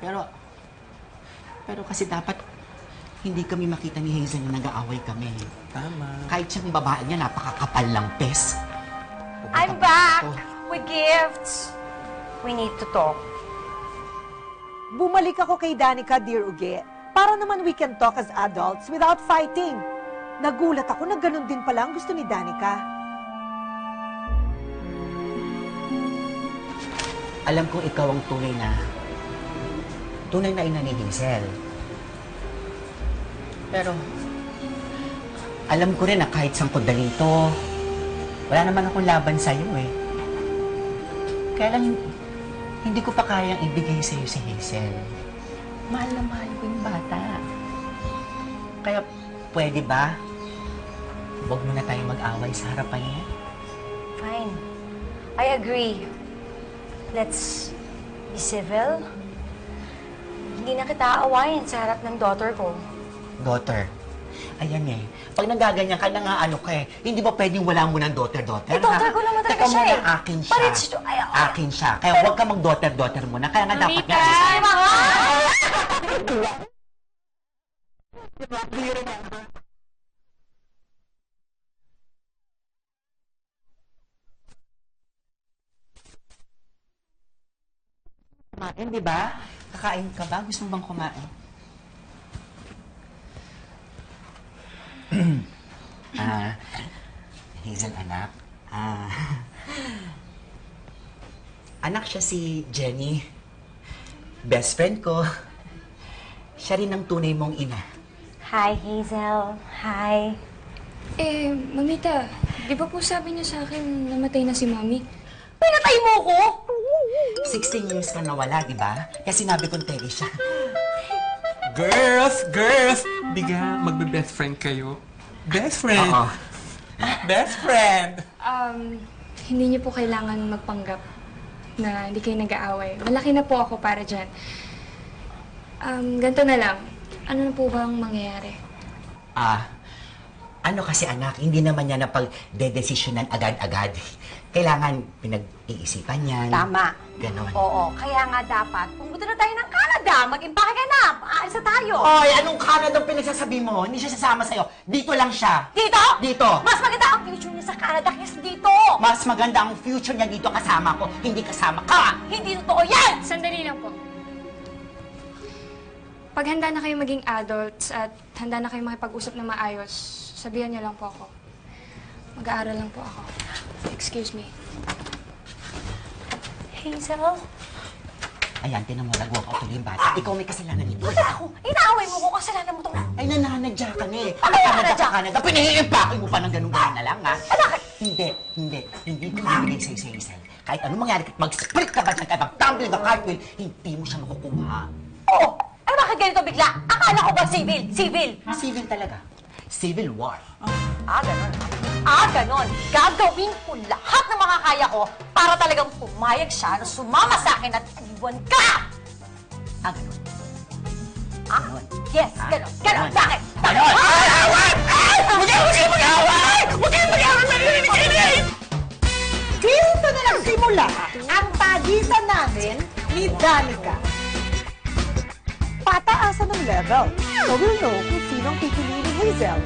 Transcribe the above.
Pero kasi dapat hindi kami makita ni Hazel na nag-aaway kami. Tama. Kahit siyang babae niya, napakakapal lang, pes. I'm back with gifts. We need to talk. Bumalik ako kay Danica, Dear Uge, para naman we can talk as adults without fighting. Nagulat ako na ganun din pala ang gusto ni Danica. Alam kong ikaw ang tunay na ina ni Hazel. Pero, alam ko rin na kahit saan ko dalito, wala naman akong laban sa'yo eh. Kaya lang, hindi ko pa kayang ibigay sa'yo si Hazel. Mahal na mahal ko yung bata. Kaya, pwede ba? Huwag mo na tayo mag-away sa harapan niya. Fine. I agree. Let's be civil. Hindi na kita aawayin sa harap ng daughter ko. Daughter. Ayan eh. Pag nagaganyan ka, nangaano ka eh. Hindi ba pwedeng wala mo ng daughter? Eh, daughter ko naman talaga siya eh. Akin siya. But it's true. Akin siya. Kaya huwag ka mag-daughter muna. Kaya nga dapat nga. Ay, mga! Do you remember? Kumain, di ba? Kakain ka ba? Gusto mo bang kumain? Hazel, anak. Anak siya si Jenny. Best friend ko. Siya rin ang tunay mong ina. Hi, Hazel. Hi. Mamita, di ba po sabi niyo sa akin namatay na si Mami? Pinatay mo ko? 16 years ka nawala, di ba? Kaya sinabi kong tegi siya. Girls! Biga, magbe-best friend kayo. Best friend! Oo. Best friend! Hindi niyo po kailangan magpanggap na hindi kayo nag-aaway. Malaki na po ako para dyan. Ganito na lang. Ano na po bang mangyayari? Ano kasi anak, hindi naman niya napag-dedesisyonan agad-agad. Kailangan pinag-iisipan niyan. Tama. Ganon. Oo, kaya nga dapat, pumunta na tayo ng Canada, mag-impake ka na, aalis na tayo. Oy, anong Canada ang pinagsasabi mo? Hindi siya sasama sa'yo. Dito lang siya. Dito? Dito. Mas maganda ang future niya sa Canada kaysa dito. Mas maganda ang future niya dito kasama ko, hindi kasama ka. Hindi totoo yan! Sandali lang po. Pag handa na kayo maging adults at handa na kayo makipag-usap na maayos, sabihan niyo lang po ako. Mag-aaral lang po ako. Excuse me. Hazel? Ayan, tinan mo, nag-walk out tuloy yung bata. Ikaw may kasalanan dito. Bakit ako? Inaaway mo ko, kasalanan mo itong... Ay, nananadya ka na eh. Ano nananadya? Canada. Pinahiimpake mo pa ng ganun-ganun na lang, ha? Bakit? Hindi ko ibigay sa'yo si Hazel. Kahit anong mangyari, kahit mag-split ka ba dyan, kahit mag-tumble the cartwheel, hindi mo siya makukuha. Oo! Ay, bakit ganito bigla? Akala ko ba civil? Civil? Civil talaga. Civil war. Ganon. Ganon. Gagawin ko lahat ng makakaya ko para talagang pumayag siya na sumama sa akin at iwan ka! Ganon. Ganon. Yes, ganon. Ganon. Bakit? Ganon! Huwag kayo mag-away! Huwag kayo mag-away! Marinig kayo na eh! Dito na lang simula ang pagitan namin ni Danica. Pataasan ng level. So we'll know kung sinong pipiliin ni Hazel.